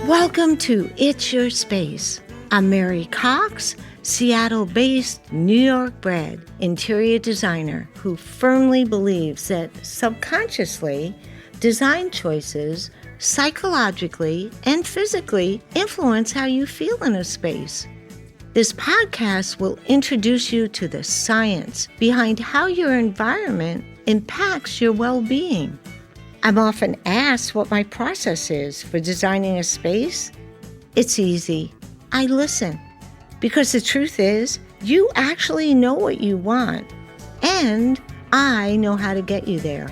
Welcome to It's Your Space. I'm Mary Cox, Seattle-based, New York-bred interior designer who firmly believes that subconsciously, design choices psychologically and physically influence how you feel in a space. This podcast will introduce you to the science behind how your environment impacts your well-being. I'm often asked what my process is for designing a space. It's easy. I listen. Because the truth is, you actually know what you want, and I know how to get you there.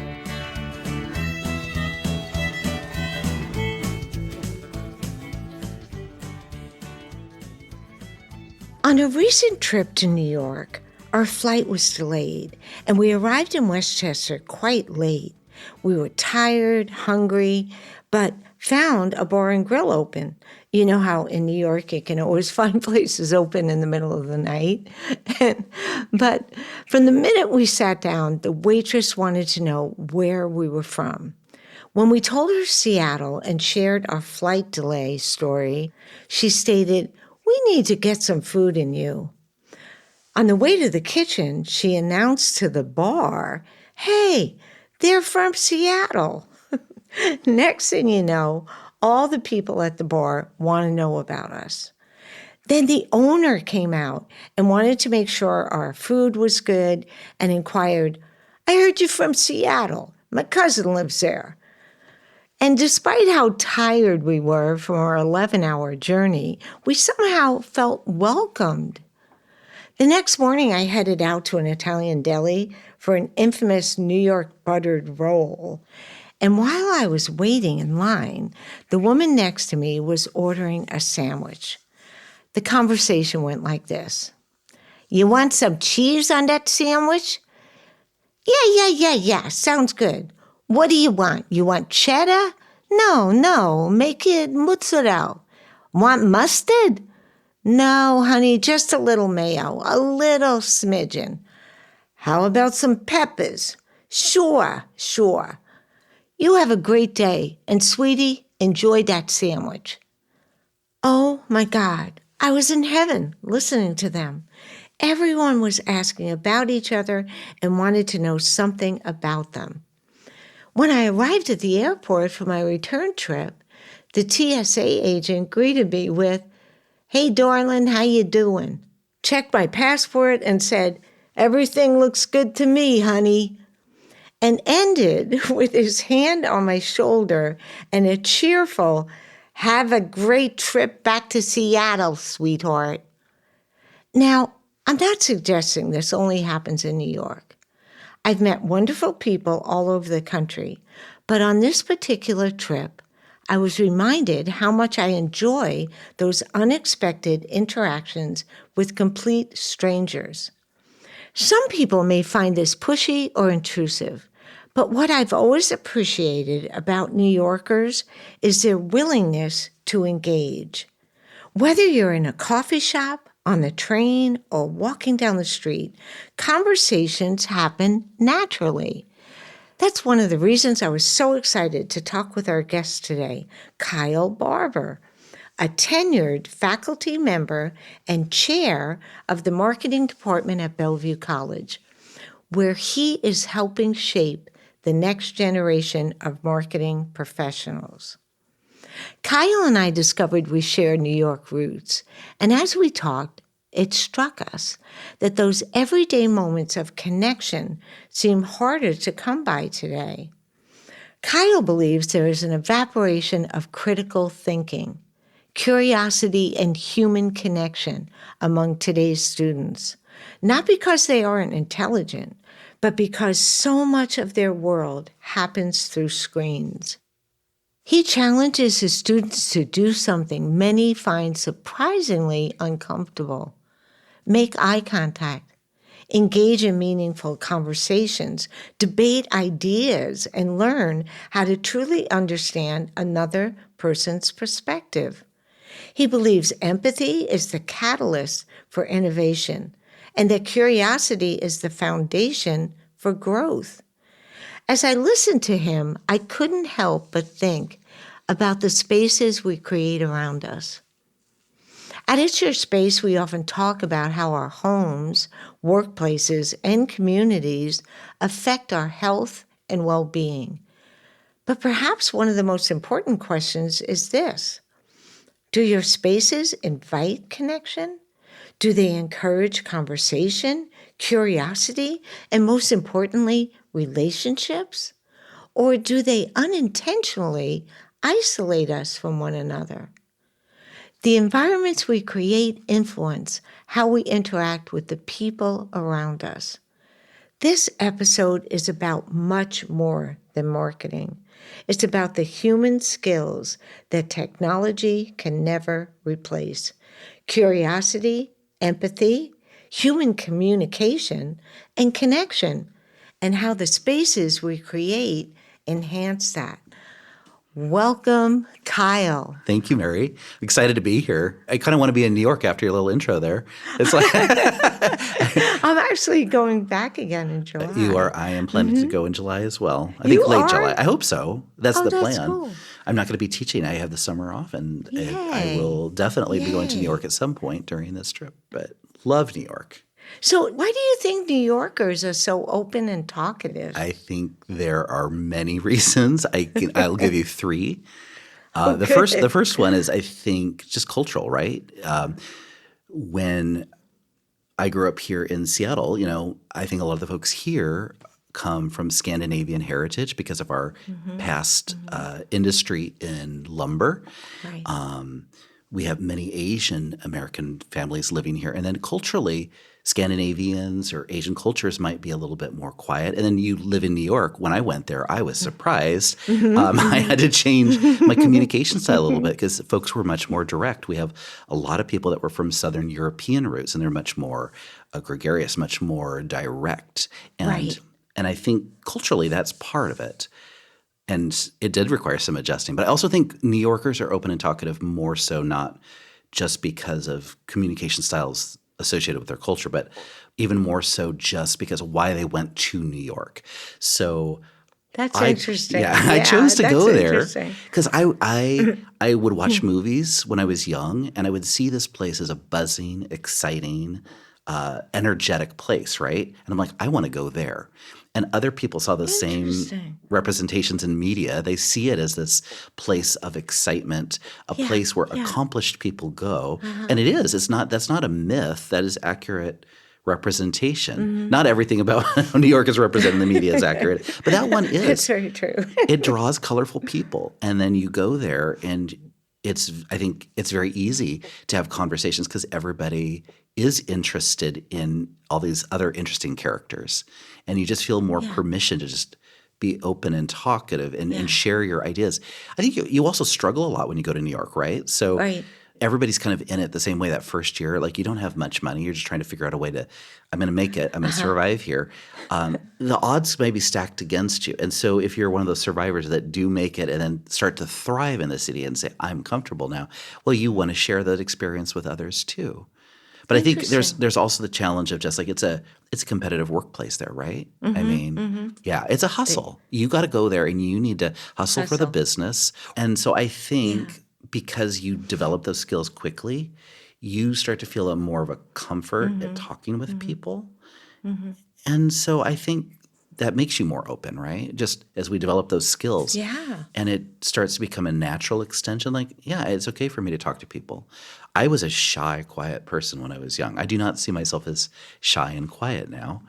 On a recent trip to New York, our flight was delayed, and we arrived in Westchester quite late. We were tired, hungry, but found a bar and grill open. You know how in New York you can always find places open in the middle of the night? But from the minute we sat down, the waitress wanted to know where we were from. When we told her Seattle and shared our flight delay story, she stated, "We need to get some food in you." On the way to the kitchen, she announced to the bar, "Hey, they're from Seattle." Next thing you know, all the people at the bar want to know about us. Then the owner came out and wanted to make sure our food was good and inquired, "I heard you're from Seattle. My cousin lives there." And despite how tired we were from our 11-hour journey, we somehow felt welcomed. The next morning, I headed out to an Italian deli for an infamous New York buttered roll. And while I was waiting in line, the woman next to me was ordering a sandwich. The conversation went like this. "You want some cheese on that sandwich?" Yeah, sounds good. "What do you want? You want cheddar?" No, make it mozzarella." "Want mustard?" "No, honey, just a little mayo, a little smidgen." "How about some peppers?" Sure. "You have a great day, and sweetie, enjoy that sandwich." Oh my God, I was in heaven listening to them. Everyone was asking about each other and wanted to know something about them. When I arrived at the airport for my return trip, the TSA agent greeted me with, "Hey, darling, how you doing?" Checked my passport and said, "Everything looks good to me, honey," and ended with his hand on my shoulder and a cheerful, "Have a great trip back to Seattle, sweetheart." Now, I'm not suggesting this only happens in New York. I've met wonderful people all over the country, but on this particular trip, I was reminded how much I enjoy those unexpected interactions with complete strangers. Some people may find this pushy or intrusive, but what I've always appreciated about New Yorkers is their willingness to engage. Whether you're in a coffee shop, on the train, or walking down the street, conversations happen naturally. That's one of the reasons I was so excited to talk with our guest today, Kyle Barber, a tenured faculty member and chair of the marketing department at Bellevue College, where he is helping shape the next generation of marketing professionals. Kyle and I discovered we share New York roots, and as we talked, it struck us that those everyday moments of connection seem harder to come by today. Kyle believes there is an evaporation of critical thinking, curiosity, and human connection among today's students, not because they aren't intelligent, but because so much of their world happens through screens. He challenges his students to do something many find surprisingly uncomfortable. Make eye contact, engage in meaningful conversations, debate ideas, and learn how to truly understand another person's perspective. He believes empathy is the catalyst for innovation, and that curiosity is the foundation for growth. As I listened to him, I couldn't help but think about the spaces we create around us. At It's Your Space, we often talk about how our homes, workplaces, and communities affect our health and well-being. But perhaps one of the most important questions is this: do your spaces invite connection? Do they encourage conversation, curiosity, and most importantly, relationships? Or do they unintentionally isolate us from one another? The environments we create influence how we interact with the people around us. This episode is about much more than marketing. It's about the human skills that technology can never replace: curiosity, empathy, human communication, and connection, and how the spaces we create enhance that. Welcome, Kyle. Thank you, Mary. Excited to be here. I kind of want to be in New York after your little intro there. It's like I'm actually going back again in July. You are. I am planning to go in July as well. I think You late are? July. I hope so. That's the that's plan. cool. I'm not going to be teaching. I have the summer off, and I Yay. will definitely be going to New Yay. York at some point during this trip. But love New York. So why do you think New Yorkers are so open and talkative? I think there are many reasons. I'll give you three. The first one is, I think, just cultural, right? When I grew up here in Seattle, I think a lot of the folks here come from Scandinavian heritage because of our past industry in lumber. Right. We have many Asian American families living here. And then culturally, Scandinavians or Asian cultures might be a little bit more quiet. And then you live in New York. When I went there, I was surprised. I had to change my communication style a little bit because folks were much more direct. We have a lot of people that were from Southern European roots, and they're much more gregarious, much more direct. Right. And I think culturally that's part of it. And it did require some adjusting. But I also think New Yorkers are open and talkative more so not just because of communication styles associated with their culture, but even more so just because of why they went to New York. So That's interesting. Yeah, I chose to go there interesting. because I would watch movies when I was young, and I would see this place as a buzzing, exciting, energetic place, right? And I'm like, I want to go there. And other people saw the same representations in media. They see it as this place of excitement, a place where accomplished people go. And it is. That's not a myth. That is accurate representation. Not everything about how New York is represented in the media is accurate, but that one is. It's very true. It draws colorful people. And then you go there, and I think it's very easy to have conversations because everybody is interested in all these other interesting characters. And you just feel more permission to just be open and talkative and share your ideas. I think you also struggle a lot when you go to New York, right? So everybody's kind of in it the same way that first year. Like, you don't have much money. You're just trying to figure out a way to, I'm going to make it. I'm going to survive here. The odds may be stacked against you. And so if you're one of those survivors that do make it and then start to thrive in the city and say, I'm comfortable now, well, you want to share that experience with others too. But I think there's also the challenge of just like it's a competitive workplace there, right? I mean, it's a hustle. You got to go there and you need to hustle for the business. And so I think because you develop those skills quickly, you start to feel more of a comfort at talking with people. And so I think that makes you more open, right? Just as we develop those skills. Yeah. And it starts to become a natural extension. Like, it's okay for me to talk to people. I was a shy, quiet person when I was young. I do not see myself as shy and quiet now.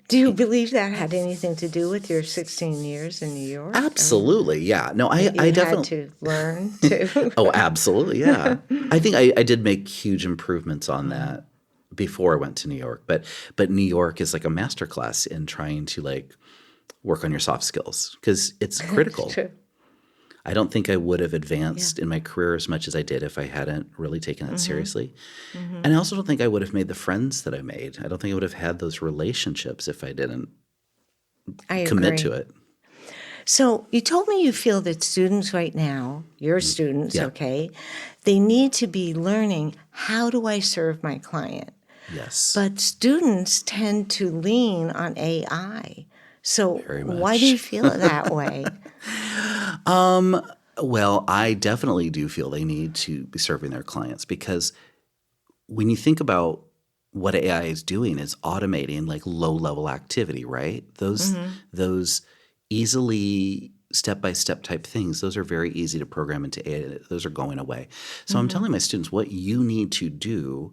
Do you believe that had anything to do with your 16 years in New York? Absolutely, yeah. No, I definitely had to learn to. Oh, absolutely, yeah. I think I did make huge improvements on that before I went to New York. But New York is like a masterclass in trying to like work on your soft skills because it's critical. True. I don't think I would have advanced in my career as much as I did if I hadn't really taken it seriously. And I also don't think I would have made the friends that I made. I don't think I would have had those relationships if I didn't commit to it. So you told me you feel that students right now, your students, they need to be learning, how do I serve my client? Yes. But students tend to lean on AI. So Very much. why do you feel that way? Well, I definitely do feel they need to be serving their clients because when you think about what AI is doing is automating like low-level activity, right? Those easily step-by-step type things, those are very easy to program into AI. Those are going away. So I'm telling my students what you need to do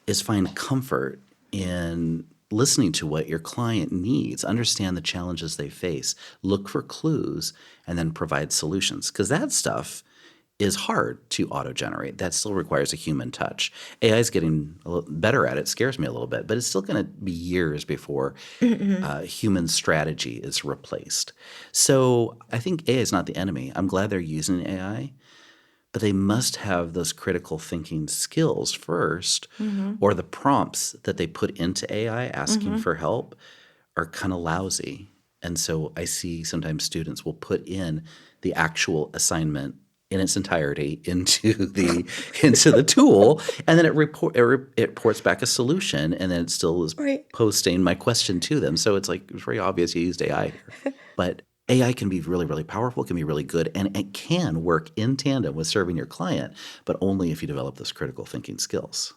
is find comfort in listening to what your client needs, understand the challenges they face, look for clues, and then provide solutions. Because that stuff is hard to auto-generate. That still requires a human touch. AI is getting a little better at it. Scares me a little bit, but it's still going to be years before human strategy is replaced. So I think AI is not the enemy. I'm glad they're using AI, but they must have those critical thinking skills first, or the prompts that they put into AI asking for help are kind of lousy. And so I see sometimes students will put in the actual assignment in its entirety into the tool, and then it reports back a solution, and then it still is Right. posting my question to them. So it's like it's very obvious you used AI here. But AI can be really, really powerful, can be really good, and it can work in tandem with serving your client, but only if you develop those critical thinking skills.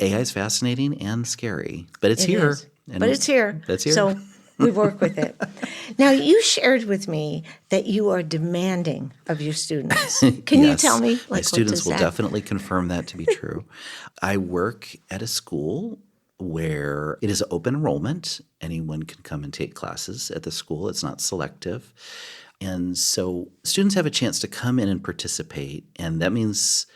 AI is fascinating and scary, but it's It here. is. And But it's here. It's here. So we work with it. Now, you shared with me that you are demanding of your students. Can you tell me, My like, what students does will that? definitely confirm that to be true. I work at a school where it is open enrollment. Anyone can come and take classes at the school. It's not selective. And so students have a chance to come in and participate. And that means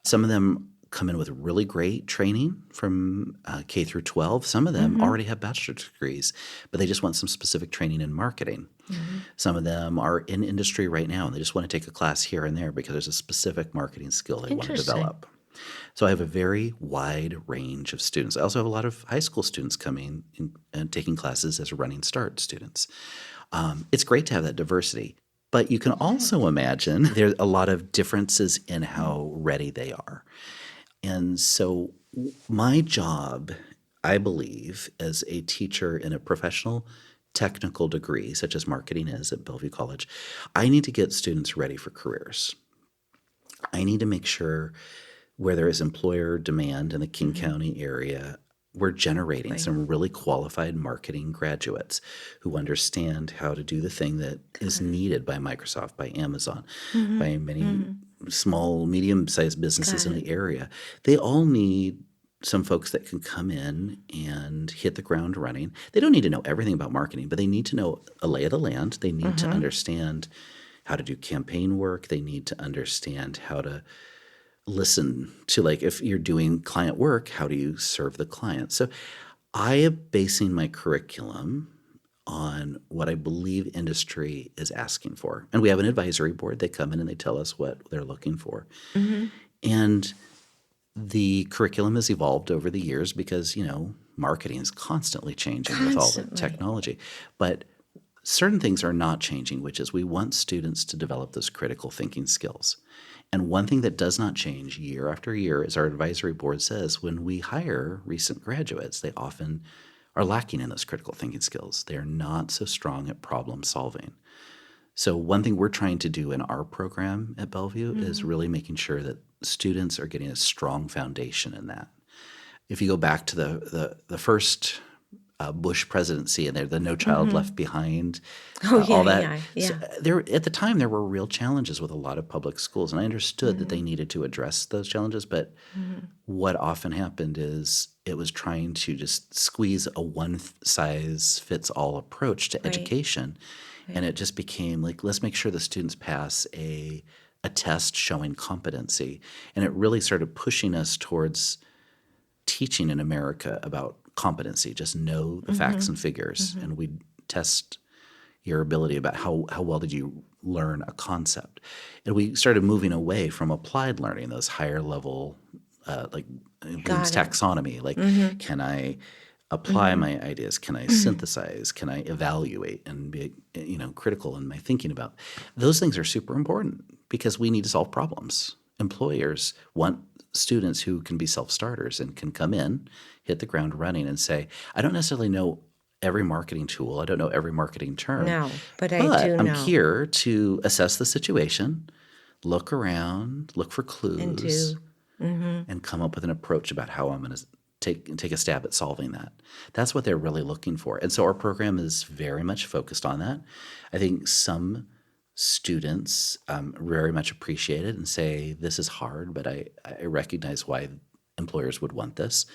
some of them come in with really great training from K through 12. Some of them already have bachelor's degrees, but they just want some specific training in marketing. Some of them are in industry right now, and they just want to take a class here and there because there's a specific marketing skill they want to Interesting. develop. So I have a very wide range of students. I also have a lot of high school students coming and taking classes as running start students. It's great to have that diversity. But you can also imagine there's a lot of differences in how ready they are. And so my job, I believe, as a teacher in a professional technical degree, such as marketing is at Bellevue College, I need to get students ready for careers. I need to make sure where there is employer demand in the King County area, we're generating some really qualified marketing graduates who understand how to do the thing that is needed by Microsoft, by Amazon, by many small, medium-sized businesses in the area. They all need some folks that can come in and hit the ground running. They don't need to know everything about marketing, but they need to know a lay of the land. They need to understand how to do campaign work. They need to understand how to listen to, like, if you're doing client work, how do you serve the client? So I am basing my curriculum on what I believe industry is asking for. And we have an advisory board. They come in and they tell us what they're looking for. And the curriculum has evolved over the years because, marketing is constantly changing with all the technology. But certain things are not changing, which is we want students to develop those critical thinking skills. And one thing that does not change year after year, as our advisory board says, when we hire recent graduates, they often are lacking in those critical thinking skills. They are not so strong at problem solving. So one thing we're trying to do in our program at Bellevue is really making sure that students are getting a strong foundation in that. If you go back to the first Bush presidency and the No Child Left Behind, all that. Yeah. So at the time, there were real challenges with a lot of public schools, and I understood that they needed to address those challenges. But what often happened is it was trying to just squeeze a one-size-fits-all approach to education, and it just became like, let's make sure the students pass a test showing competency, and it really started pushing us towards teaching in America about competency. Just know the facts and figures, and we test your ability about how well did you learn a concept. And we started moving away from applied learning, those higher level, like Bloom's taxonomy. Like, can I apply my ideas? Can I synthesize? Can I evaluate and be critical in my thinking about? Those things are super important because we need to solve problems. Employers want students who can be self-starters and can come in, hit the ground running, and say, I don't necessarily know every marketing tool. I don't know every marketing term. No, but I But do I'm know. here to assess the situation, look around, look for And clues, do. Mm-hmm. and come up with an approach about how I'm going to take a stab at solving that. That's what they're really looking for. And so our program is very much focused on that. I think some students very much appreciate it and say, this is hard, but I recognize why employers would want this.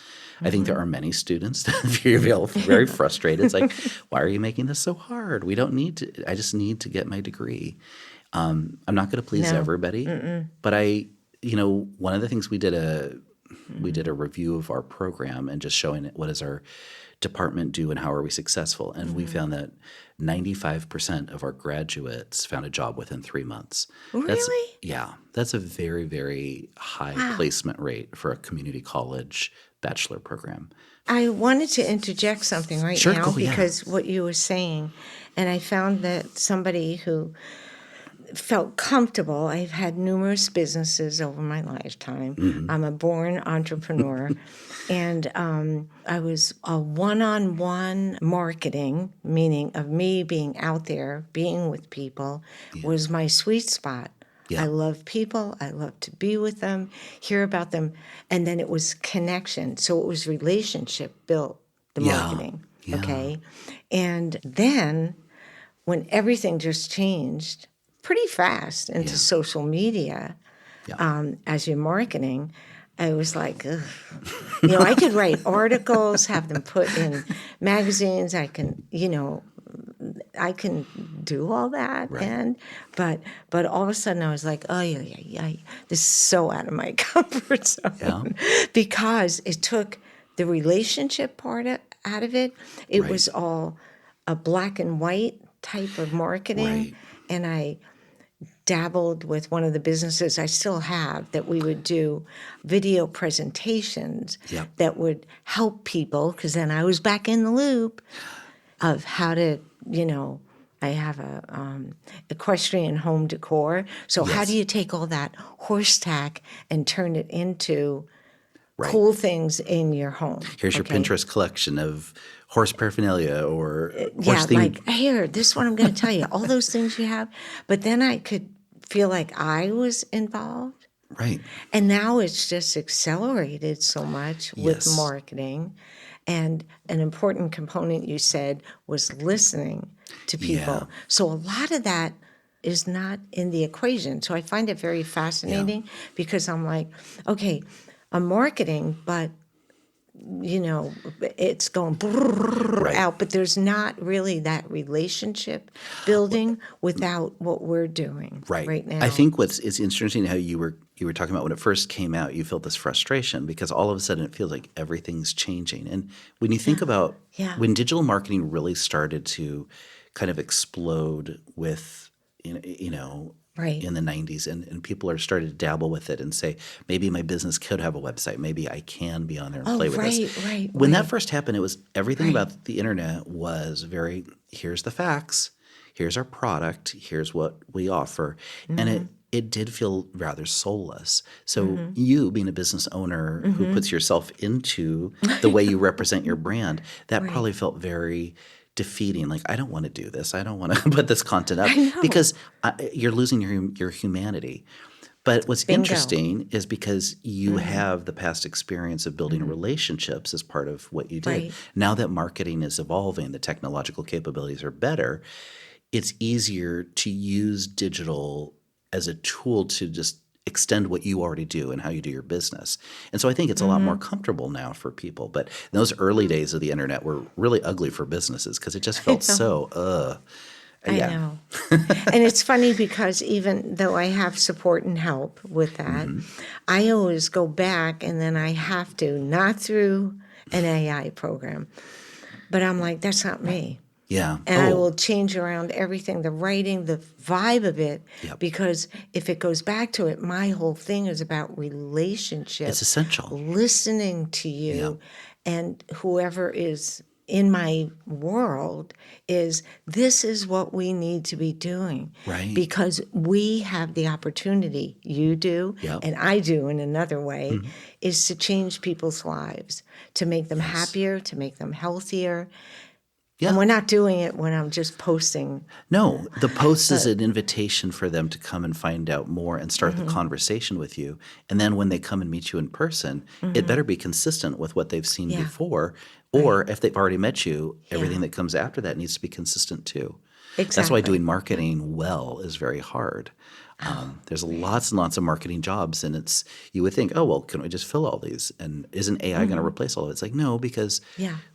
I think there are many students that feel very frustrated. It's like, why are you making this so hard? We don't need to. I just need to get my degree. I'm not going to please No. everybody, but one of the things we did a review of our program and just showing it, what does our department do and how are we successful? And we found that 95% of our graduates found a job within 3 months. Really? That's a very, very high placement rate for a community college bachelor program. I wanted to interject something right Sure, now cool, yeah. because what you were saying, and I found that somebody who felt comfortable. I've had numerous businesses over my lifetime. I'm a born entrepreneur. And I was a one-on-one marketing, meaning of me being out there, being with people, was my sweet spot. Yeah. I love people. I love to be with them, hear about them. And then it was connection. So it was relationship built, the marketing. Yeah. Okay. And then when everything just changed pretty fast into social media as you're marketing, I was like, ugh. I could write articles, have them put in magazines. I can do all that. Right. But all of a sudden I was like, oh, yeah. This is so out of my comfort zone. Yeah. Because it took the relationship part out of it. It was all a black and white type of marketing. Right. And I dabbled with one of the businesses I still have that we would do video presentations that would help people, because then I was back in the loop of how to, I have a equestrian home decor. So how do you take all that horse tack and turn it into cool things in your home? Here's your Pinterest collection of horse paraphernalia or horse themed. Like, here, this is what I'm going to tell you, all those things you have. But then I could feel like I was involved. Right. And now it's just accelerated so much with marketing. And an important component you said was listening to people. Yeah. So a lot of that is not in the equation. So I find it very fascinating because I'm like, okay, I'm marketing, but it's going out, but there's not really that relationship building without what we're doing right now. I think it's interesting how you were talking about when it first came out, you felt this frustration because all of a sudden it feels like everything's changing. And when you think about when digital marketing really started to kind of explode with, in the 90s, and people are starting to dabble with it and say, maybe my business could have a website. Maybe I can be on there and play with this. When that first happened, it was everything about the internet was very, here's the facts, here's our product, here's what we offer. And it did feel rather soulless. So you being a business owner who puts yourself into the way you represent your brand, that probably felt very defeating. Like, I don't want to do this. I don't want to put this content up because you're losing your humanity. But what's interesting is because you have the past experience of building relationships as part of what you did. Now that marketing is evolving, the technological capabilities are better, it's easier to use digital as a tool to just extend what you already do and how you do your business. And so I think it's a lot more comfortable now for people. But those early days of the internet were really ugly for businesses because it just felt so, I know. And it's funny because even though I have support and help with that, I always go back and then I have to, not through an AI program, but I'm like, that's not me. Yeah. And I will change around everything, the writing, the vibe of it, because if it goes back to it, my whole thing is about relationship. It's essential. Listening to you and whoever is in my world this is what we need to be doing. Right. Because we have the opportunity, you do, and I do in another way, is to change people's lives, to make them happier, to make them healthier. And we're not doing it when I'm just posting. No, the post is an invitation for them to come and find out more and start the conversation with you. And then when they come and meet you in person, it better be consistent with what they've seen before. Or if they've already met you, everything that comes after that needs to be consistent too. Exactly. That's why doing marketing well is very hard. There's lots and lots of marketing jobs, and you would think, oh, well, can we just fill all these? And isn't AI going to replace all of it? It's like, no, because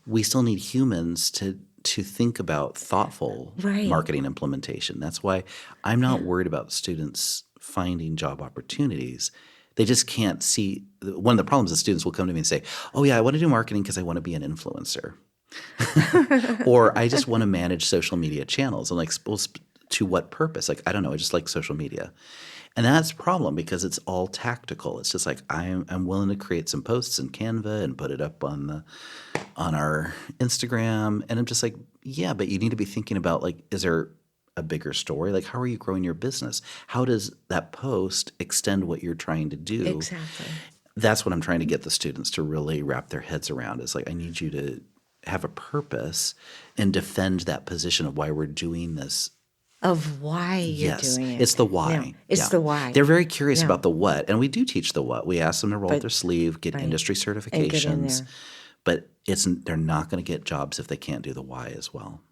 we still need humans to think about thoughtful marketing implementation. That's why I'm not worried about students finding job opportunities. They just can't see. One of the problems is students will come to me and say, oh, yeah, I want to do marketing because I want to be an influencer. Or I just want to manage social media channels. I'm like, well, to what purpose? Like, I don't know. I just like social media. And that's a problem because it's all tactical. It's just like I'm willing to create some posts in Canva and put it up on our Instagram. And I'm just like, yeah, but you need to be thinking about, like, is there a bigger story? Like, how are you growing your business? How does that post extend what you're trying to do? Exactly. That's what I'm trying to get the students to really wrap their heads around, is like, I need you to have a purpose and defend that position of why we're doing this. Of why you're doing it. It's the why. No, it's the why. They're very curious about the what, and we do teach the what. We ask them to roll up their sleeve, get industry And certifications, get in there. but they're not going to get jobs if they can't do the why as well.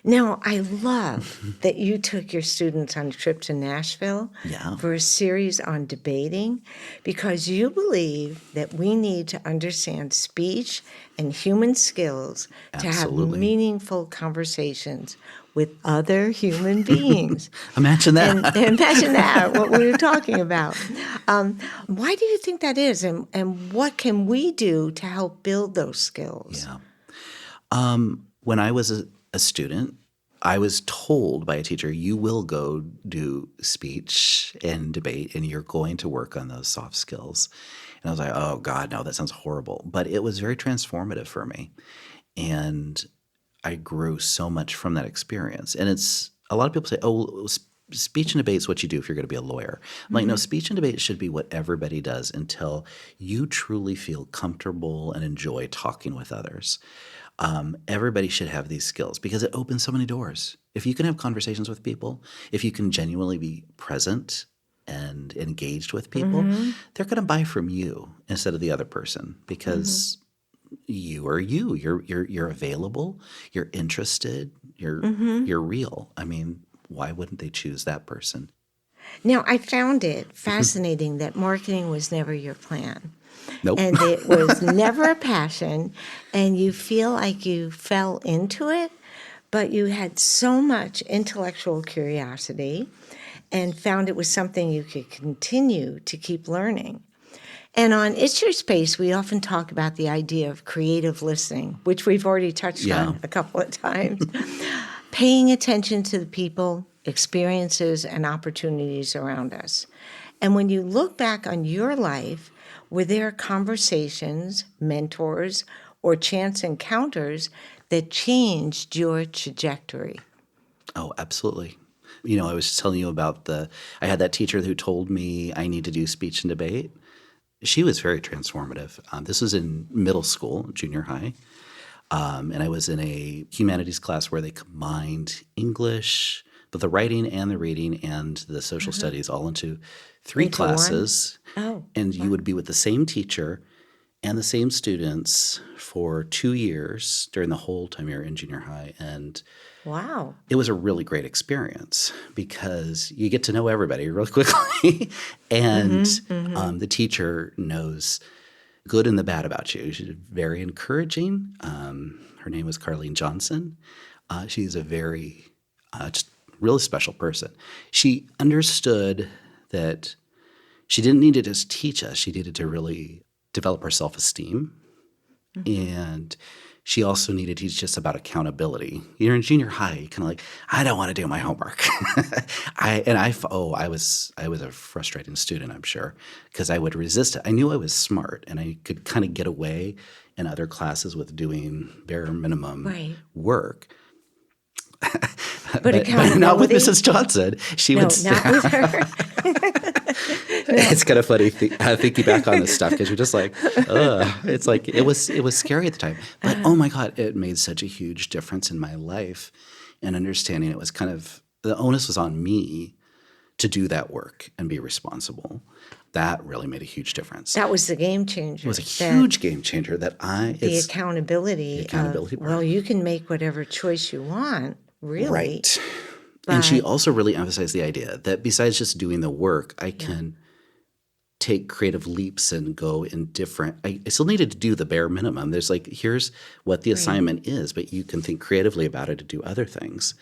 Now, I love that you took your students on a trip to Nashville for a series on debating, because you believe that we need to understand speech and human skills to have meaningful conversations with other human beings. Imagine that. And imagine that, what we were talking about. Why do you think that is, and what can we do to help build those skills? Yeah. When I was a student, I was told by a teacher, you will go do speech and debate, and you're going to work on those soft skills. And I was like, oh, God, no, that sounds horrible. But it was very transformative for me. And I grew so much from that experience. And a lot of people say, oh, speech and debate is what you do if you're going to be a lawyer. I'm like, no, speech and debate should be what everybody does until you truly feel comfortable and enjoy talking with others. Everybody should have these skills because it opens so many doors. If you can have conversations with people, if you can genuinely be present and engaged with people, they're going to buy from you instead of the other person, because you are you. You're available. You're interested. You're real. I mean, why wouldn't they choose that person? Now, I found it fascinating that marketing was never your plan. Nope. And it was never a passion, and you feel like you fell into it, but you had so much intellectual curiosity and found it was something you could continue to keep learning. And on It's Your Space, we often talk about the idea of creative listening, which we've already touched on a couple of times. Paying attention to the people, experiences, and opportunities around us. And when you look back on your life, were there conversations, mentors, or chance encounters that changed your trajectory? Oh, absolutely. You know, I was telling you about I had that teacher who told me I need to do speech and debate. She was very transformative. This was in middle school, junior high. And I was in a humanities class where they combined English, but the writing and the reading and the social studies all into three classes. Oh. And you would be with the same teacher and the same students for 2 years during the whole time you're in junior high. And wow. It was a really great experience because you get to know everybody really quickly. And the teacher knows good and the bad about you. She's very encouraging. Her name was Carlene Johnson. She's a very just really special person. She understood that she didn't need to just teach us. She needed to really develop her self-esteem. And she also needed to teach us about accountability. You're in junior high, you're kind of like, I don't want to do my homework. I was a frustrating student, I'm sure, because I would resist it. I knew I was smart, and I could kind of get away in other classes with doing bare minimum work. but not with Mrs. Johnson. She No, would not with her. It's kind of funny thinking back on this stuff because you're just like, ugh. It's like it was scary at the time. But oh my God, it made such a huge difference in my life and understanding it was kind of the onus was on me to do that work and be responsible. That really made a huge difference. That was the game changer. It was a huge game changer that the accountability part. Well, you can make whatever choice you want, really. Right. And she also really emphasized the idea that besides just doing the work, I can take creative leaps and go in different – I still needed to do the bare minimum. There's like here's what the assignment is, but you can think creatively about it to do other things.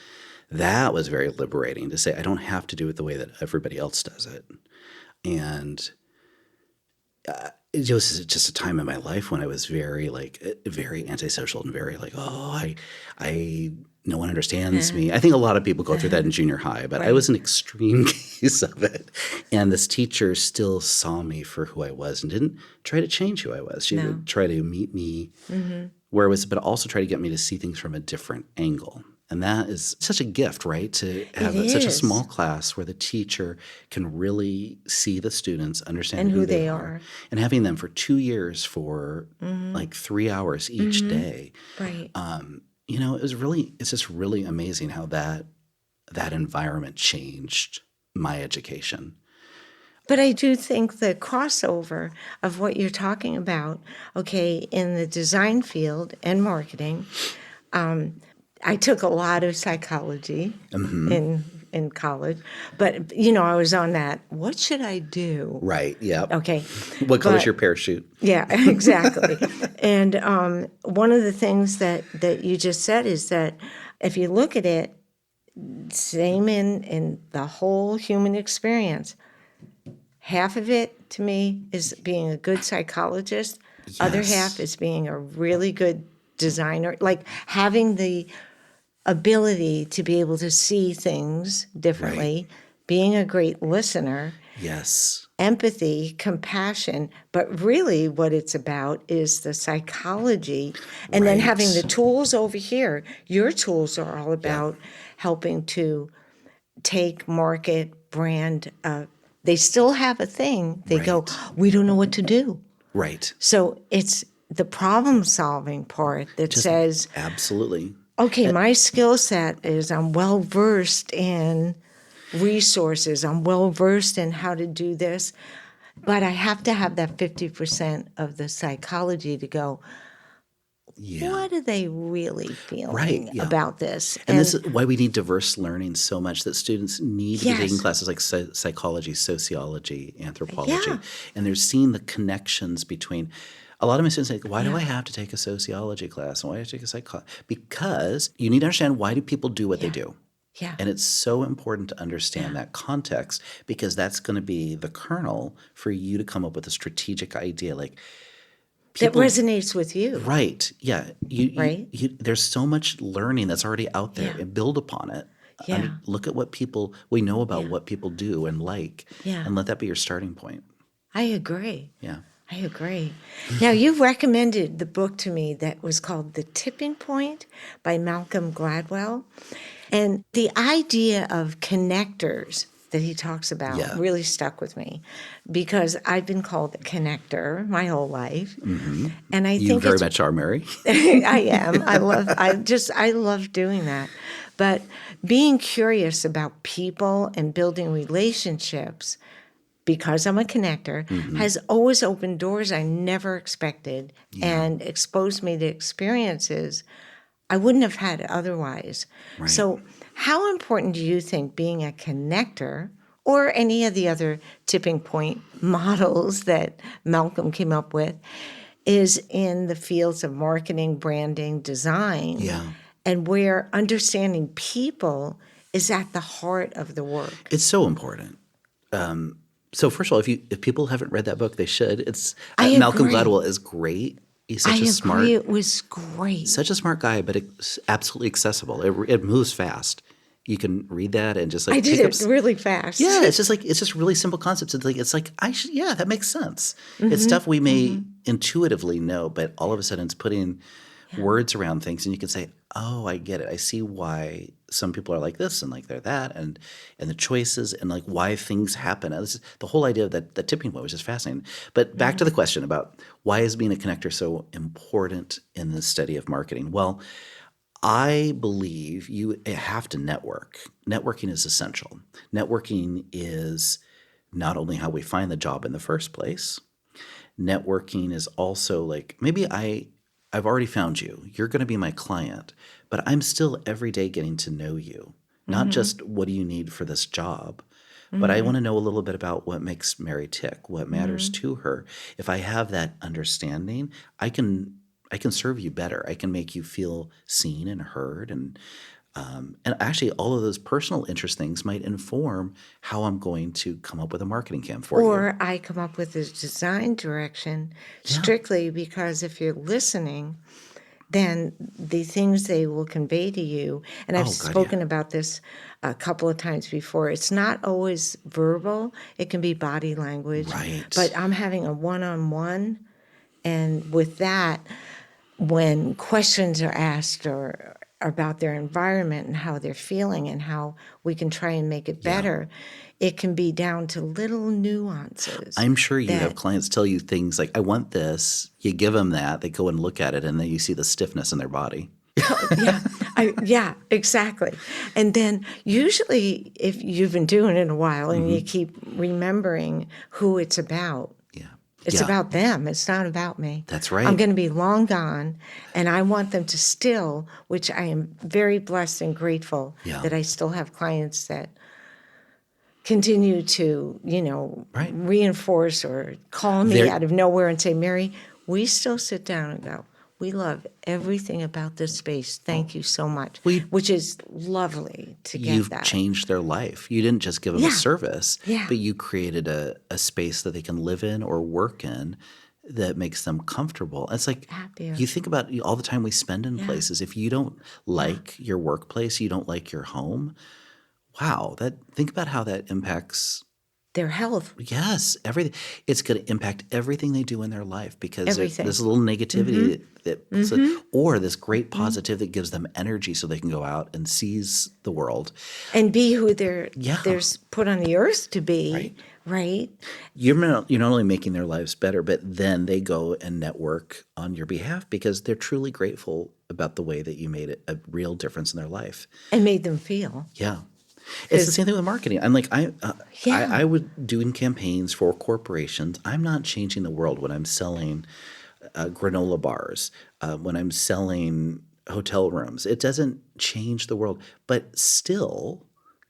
That was very liberating to say I don't have to do it the way that everybody else does it. And it was just a time in my life when I was very antisocial and very like, I no one understands me. I think a lot of people go through that in junior high, but I was an extreme case of it. And this teacher still saw me for who I was and didn't try to change who I was. She would try to meet me where I was, but also try to get me to see things from a different angle. And that is such a gift, right? To have such a small class where the teacher can really see the students, understand who they are. And having them for 2 years for like 3 hours each day. Right. It's just really amazing how that environment changed my education. But I do think the crossover of what you're talking about, in the design field and marketing, I took a lot of psychology in college, but I was on that. What should I do? Right. Yeah. Okay. What color's your parachute? Yeah, exactly. And one of the things that you just said is that if you look at it, same in the whole human experience, half of it to me is being a good psychologist. Yes. Other half is being a really good designer, like having the ability to be able to see things differently, being a great listener. Yes. Empathy, compassion, but really what it's about is the psychology. And then having the tools over here. Your tools are all about helping to take, market, brand. They still have a thing. They go, we don't know what to do. Right. So it's the problem-solving part that says, absolutely. Okay, my skill set is I'm well-versed in resources. I'm well-versed in how to do this. But I have to have that 50% of the psychology to go, what are they really feeling about this? And this is why we need diverse learning so much, that students need to be taking classes like psychology, sociology, anthropology. And they're seeing the connections between – a lot of my students say, why do I have to take a sociology class? And why do I take a psychology? Because you need to understand, why do people do what they do? Yeah. And it's so important to understand that context, because that's going to be the kernel for you to come up with a strategic idea. Like people, that resonates with you. Right. Yeah. There's so much learning that's already out there, and build upon it. Yeah. Look at what we know about what people do and like, and let that be your starting point. I agree. Yeah. I agree. Now, you recommended the book to me that was called The Tipping Point by Malcolm Gladwell. And the idea of connectors that he talks about really stuck with me, because I've been called a connector my whole life. Mm-hmm. And I think you very much are, Mary. I am. I love doing that. But being curious about people and building relationships, because I'm a connector, has always opened doors I never expected and exposed me to experiences I wouldn't have had otherwise. Right. So how important do you think being a connector, or any of the other tipping point models that Malcolm came up with, is in the fields of marketing, branding, design, and where understanding people is at the heart of the work? It's so important. So first of all, if people haven't read that book, they should. It's Malcolm Gladwell is great. He's such a smart. It was great. Such a smart guy, but it's absolutely accessible. It moves fast. You can read that and just I did it really fast. Yeah, it's just really simple concepts. That makes sense. Mm-hmm. It's stuff we may intuitively know, but all of a sudden it's putting words around things, and you can say, oh, I get it. I see why some people are like this and like they're that, and the choices and like why things happen. And this is, the whole idea of that tipping point was just fascinating. But back to the question about why is being a connector so important in the study of marketing? Well, I believe you have to network. Networking is essential. Networking is not only how we find the job in the first place. Networking is also like, maybe I've already found you. You're going to be my client, but I'm still every day getting to know you. Not just what do you need for this job, but I want to know a little bit about what makes Mary tick, what matters to her. If I have that understanding, I can serve you better. I can make you feel seen and heard, and actually all of those personal interest things might inform how I'm going to come up with a marketing camp for you. Or I come up with a design direction strictly because if you're listening, then the things they will convey to you, and I've spoken about this a couple of times before, it's not always verbal. It can be body language. Right. But I'm having a one-on-one, and with that, when questions are asked or about their environment and how they're feeling and how we can try and make it better, it can be down to little nuances. I'm sure you have clients tell you things like, I want this. You give them that. They go and look at it, and then you see the stiffness in their body. Yeah, exactly. And then usually if you've been doing it a while and you keep remembering who it's about, it's about them. It's not about me. That's right. I'm going to be long gone, and I want them to still, which I am very blessed and grateful that I still have clients that continue to, reinforce or call me out of nowhere and say, Mary, we still sit down and go, we love everything about this space. Thank you so much, which is lovely to get that. You've changed their life. You didn't just give them a service, Yeah. but you created a space that they can live in or work in that makes them comfortable. It's like Happier. you think about all the time we spend in places. If you don't like your workplace, you don't like your home, wow, think about how that impacts their health. Yes, everything. It's going to impact everything they do in their life because there's Everything. this little negativity or this great positive that gives them energy so they can go out and seize the world. And be who they're put on the earth to be, right? You're not only making their lives better, but then they go and network on your behalf because they're truly grateful about the way that you made a real difference in their life. And made them feel. Yeah. It's the same thing with marketing. I'm like, I would doing campaigns for corporations. I'm not changing the world when I'm selling granola bars, when I'm selling hotel rooms. It doesn't change the world. But still,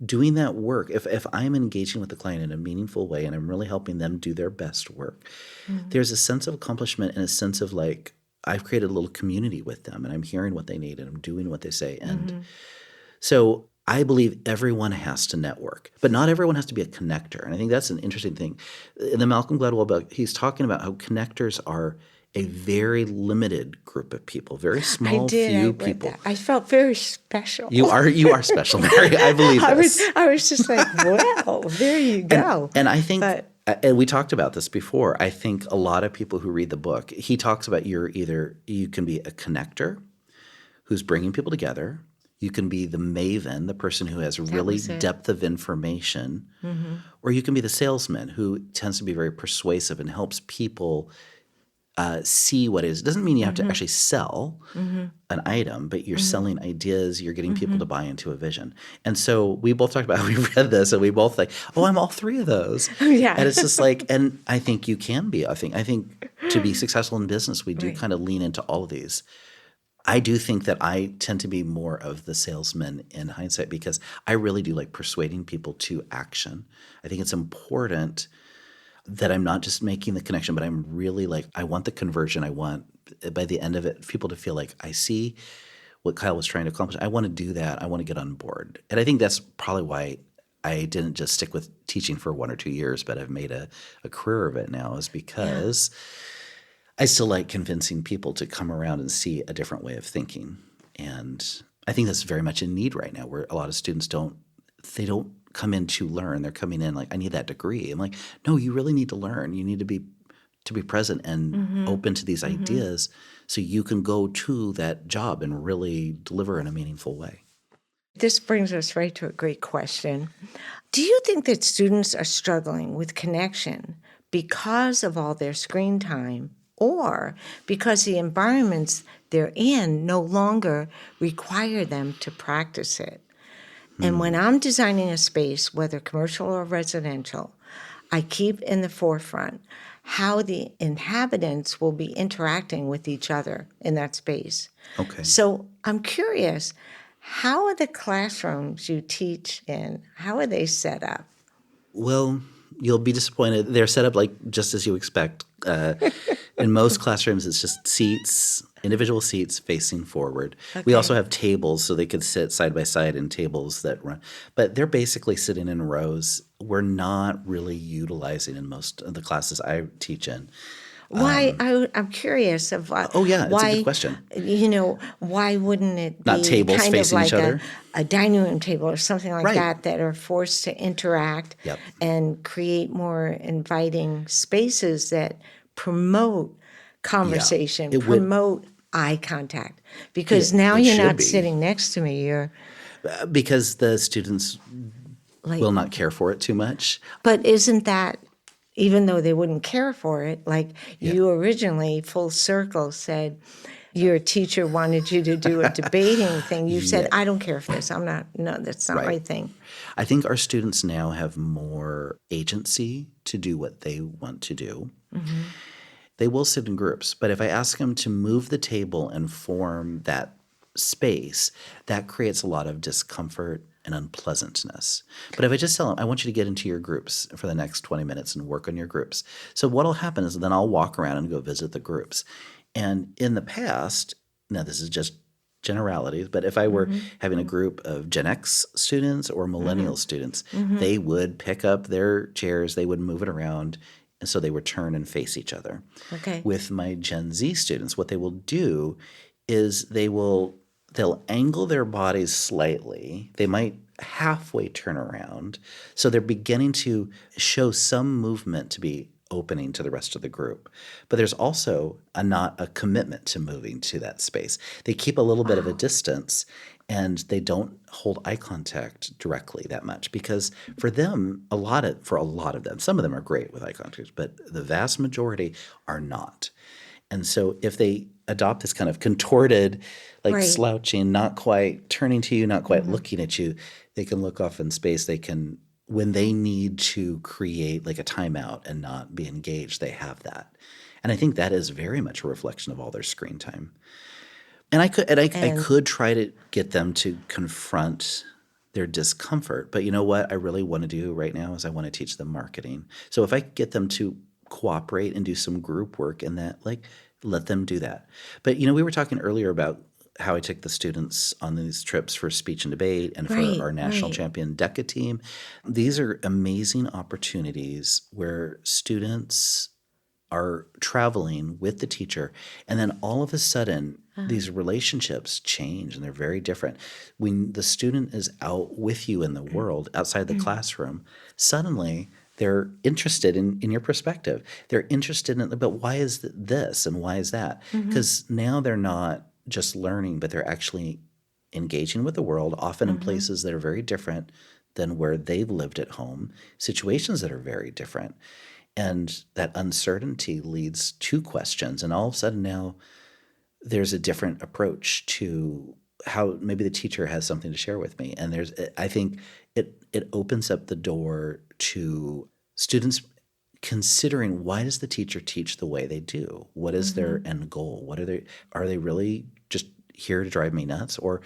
doing that work, if I'm engaging with the client in a meaningful way and I'm really helping them do their best work, there's a sense of accomplishment and a sense of like, I've created a little community with them and I'm hearing what they need and I'm doing what they say. And so I believe everyone has to network, but not everyone has to be a connector. And I think that's an interesting thing. In the Malcolm Gladwell book, he's talking about how connectors are a very limited group of people, very small, few people. That. I felt very special. You are special, Mary. I believe this. I was just like, well, there you go. And I think, and we talked about this before, I think a lot of people who read the book, he talks about you can be a connector who's bringing people together. You can be the maven, the person who has really depth of information, or you can be the salesman who tends to be very persuasive and helps people see what it is. It doesn't mean you have to actually sell an item, but you're selling ideas, you're getting people to buy into a vision. And so we both talked about how we read this and we both like, oh, I'm all three of those. Yeah. And it's just like, and I think you can be. I think to be successful in business, we do kind of lean into all of these. I do think that I tend to be more of the salesman in hindsight because I really do like persuading people to action. I think it's important that I'm not just making the connection, but I'm really like, I want the conversion. I want, by the end of it, people to feel like I see what Kyle was trying to accomplish. I want to do that. I want to get on board. And I think that's probably why I didn't just stick with teaching for 1 or 2 years, but I've made a career of it now, is because I still like convincing people to come around and see a different way of thinking. And I think that's very much in need right now, where a lot of students don't come in to learn. They're coming in like, I need that degree. I'm like, no, you really need to learn. You need to be to be present and open to these ideas so you can go to that job and really deliver in a meaningful way. This brings us right to a great question. Do you think that students are struggling with connection because of all their screen time or because the environments they're in no longer require them to practice it? And when I'm designing a space, whether commercial or residential, I keep in the forefront how the inhabitants will be interacting with each other in that space. Okay. So I'm curious, how are the classrooms you teach in, how are they set up? Well, you'll be disappointed. They're set up like just as you expect. In most classrooms, it's just seats, individual seats facing forward. We also have tables so they could sit side by side in tables that run. But they're basically sitting in rows. We're not really utilizing in most of the classes I teach in. Why? I'm curious of Oh, yeah, it's a why, good question. why wouldn't it Not be tables kind of facing like each other? a dining room table or something like Right. that are forced to interact Yep. and create more inviting spaces that promote conversation, It would promote eye contact? Because it, now it you're should not be sitting next to me, you're because the students like, will not care for it too much. but isn't that, even though they wouldn't care for it, like Yeah. you originally, full circle, said your teacher wanted you to do a debating thing. You said, Yeah. I don't care for this. No, that's not my Right. thing. I think our students now have more agency to do what they want to do. They will sit in groups, but if I ask them to move the table and form that space, that creates a lot of discomfort and unpleasantness. But if I just tell them, I want you to get into your groups for the next 20 minutes and work on your groups. So what will happen is then I'll walk around and go visit the groups. And in the past, now this is just generalities, but if I were having a group of Gen X students or millennial students, they would pick up their chairs, they would move it around, and so they would turn and face each other. Okay. With my Gen Z students, what they will do is they'll angle their bodies slightly. They might halfway turn around. So they're beginning to show some movement to be opening to the rest of the group. But there's also not a commitment to moving to that space. They keep a little bit of a distance and they don't hold eye contact directly that much because for a lot of them, some of them are great with eye contact, but the vast majority are not. And so if they adopt this kind of contorted, like Right. slouching, not quite turning to you, not quite looking at you, they can look off in space. They can, when they need to create like a timeout and not be engaged, they have that. And I think that is very much a reflection of all their screen time. And I could try to get them to confront their discomfort, but you know what I really want to do right now is I want to teach them marketing. So if I get them to cooperate and do some group work in that, like let them do that. But we were talking earlier about how I took the students on these trips for speech and debate and for Right, our national right. champion DECA team. These are amazing opportunities where students are traveling with the teacher, and then all of a sudden these relationships change and they're very different. When the student is out with you in the world outside the classroom, suddenly they're interested in your perspective. They're interested in, but why is this and why is that? Because now they're not just learning, but they're actually engaging with the world, often in places that are very different than where they've lived at home, situations that are very different. And that uncertainty leads to questions. And all of a sudden now there's a different approach to how maybe the teacher has something to share with me. And I think it opens up the door to students considering, why does the teacher teach the way they do? What is their end goal? Are they really just here to drive me nuts? Or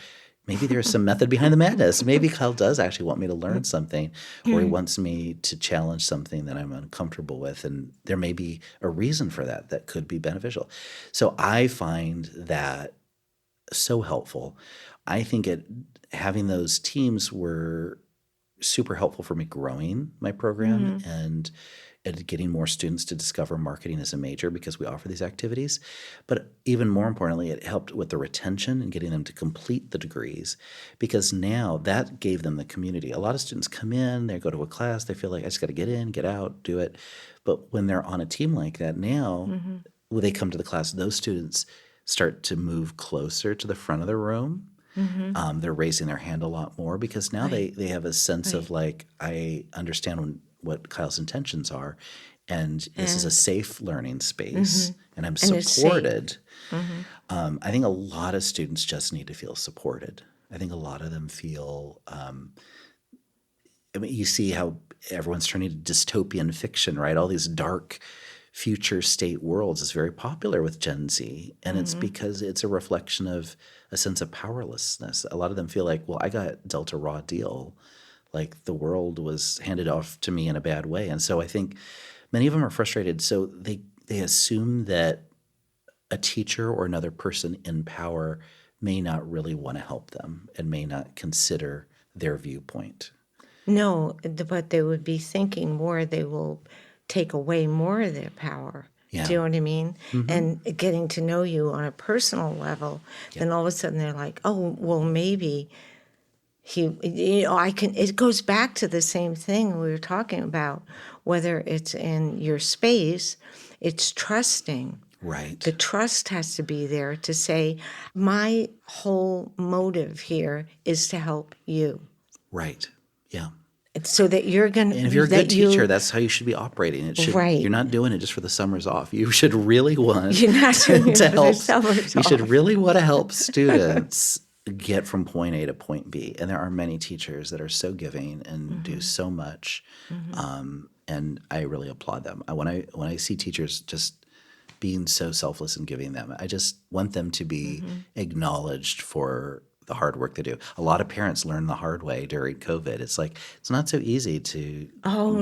maybe there's some method behind the madness. Maybe Kyle does actually want me to learn something, or he wants me to challenge something that I'm uncomfortable with. And there may be a reason for that could be beneficial. So I find that so helpful. I think having those teams where super helpful for me growing my program and getting more students to discover marketing as a major because we offer these activities. But even more importantly, it helped with the retention and getting them to complete the degrees because now that gave them the community. A lot of students come in, they go to a class, they feel like I just got to get in, get out, do it. But when they're on a team like that now, when they come to the class, those students start to move closer to the front of the room. They're raising their hand a lot more because now they have a sense of like, I understand what Kyle's intentions are, and this is a safe learning space, and I'm supported. I think a lot of students just need to feel supported. I think a lot of them feel I mean, you see how everyone's turning to dystopian fiction, right? All these dark future state worlds is very popular with Gen Z, and it's because it's a reflection of a sense of powerlessness. A lot of them feel like, well, I got dealt a raw deal. Like the world was handed off to me in a bad way. And so I think many of them are frustrated. So they assume that a teacher or another person in power may not really want to help them and may not consider their viewpoint. No, but they would be thinking more, they will take away more of their power. Yeah. Do you know what I mean? And getting to know you on a personal level, then all of a sudden they're like, oh, well, maybe it goes back to the same thing we were talking about, whether it's in your space, it's trusting. Right. The trust has to be there to say, my whole motive here is to help you. Right. Yeah. So that you're going to... And if you're a good teacher, that's how you should be operating. It should, right. You're not doing it just for the summers off. You should really want You're not doing it to for help. the summers you off. should really want to help students get from point A to point B. And there are many teachers that are so giving and do so much. And I really applaud them. When I see teachers just being so selfless and giving them, I just want them to be acknowledged for the hard work they do. A lot of parents learn the hard way during COVID. It's like, it's not so easy to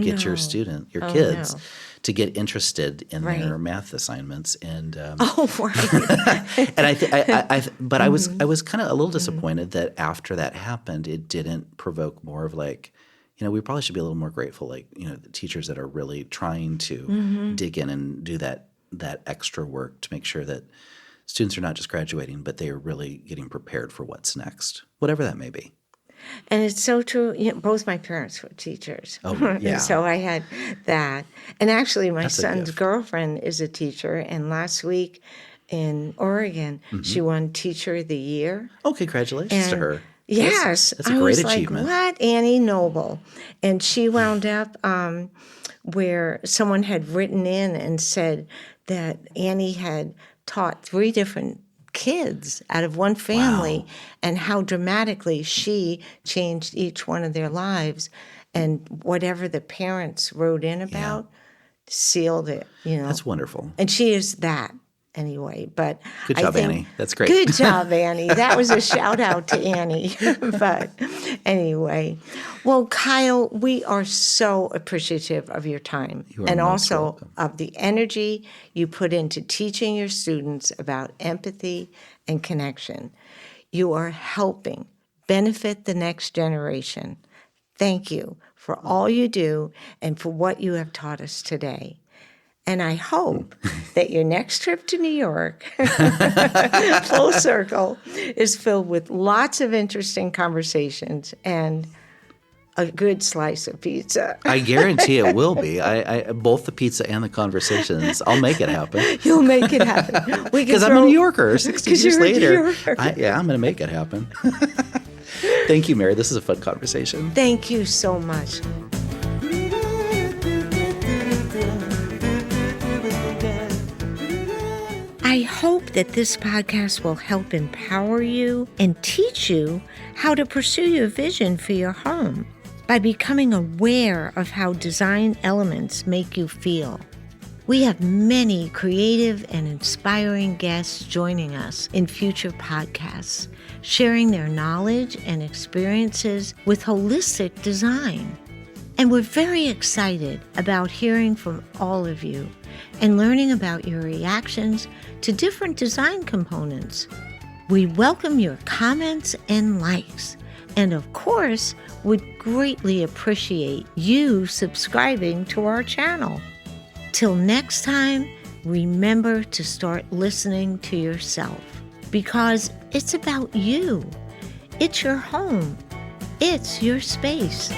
get your kids to get interested in their math assignments. And right. and but I was kind of a little disappointed that after that happened, it didn't provoke more of like, we probably should be a little more grateful, like, the teachers that are really trying to dig in and do that extra work to make sure that students are not just graduating, but they are really getting prepared for what's next, whatever that may be. And it's so true. Both my parents were teachers. Oh, yeah. So I had that. And actually, my That's a son's gift. girlfriend is a teacher. And last week in Oregon, she won Teacher of the Year. Oh, congratulations to her. Yes. That's a great achievement. Like, what? Annie Noble. And she wound up where someone had written in and said that Annie had taught 3 different kids out of one family and how dramatically she changed each one of their lives, and whatever the parents wrote in about sealed it, That's wonderful. And she is that anyway. But good job, Annie. That's great. Good job, Annie. That was a shout out to Annie. But anyway, well, Kyle, we are so appreciative of your time and also welcome. of the energy you put into teaching your students about empathy and connection. You are helping benefit the next generation. Thank you for all you do and for what you have taught us today. And I hope that your next trip to New York, full circle, is filled with lots of interesting conversations and a good slice of pizza. I guarantee it will be. I both the pizza and the conversations. I'll make it happen. You'll make it happen. Because I'm a New Yorker 60 years later. I'm going to make it happen. Thank you, Mary. This is a fun conversation. Thank you so much. I hope that this podcast will help empower you and teach you how to pursue your vision for your home by becoming aware of how design elements make you feel. We have many creative and inspiring guests joining us in future podcasts, sharing their knowledge and experiences with holistic design. And we're very excited about hearing from all of you and learning about your reactions to different design components. We welcome your comments and likes, And of course, would greatly appreciate you subscribing to our channel. Till next time, remember to start listening to yourself, because it's about you. It's your home. It's your space.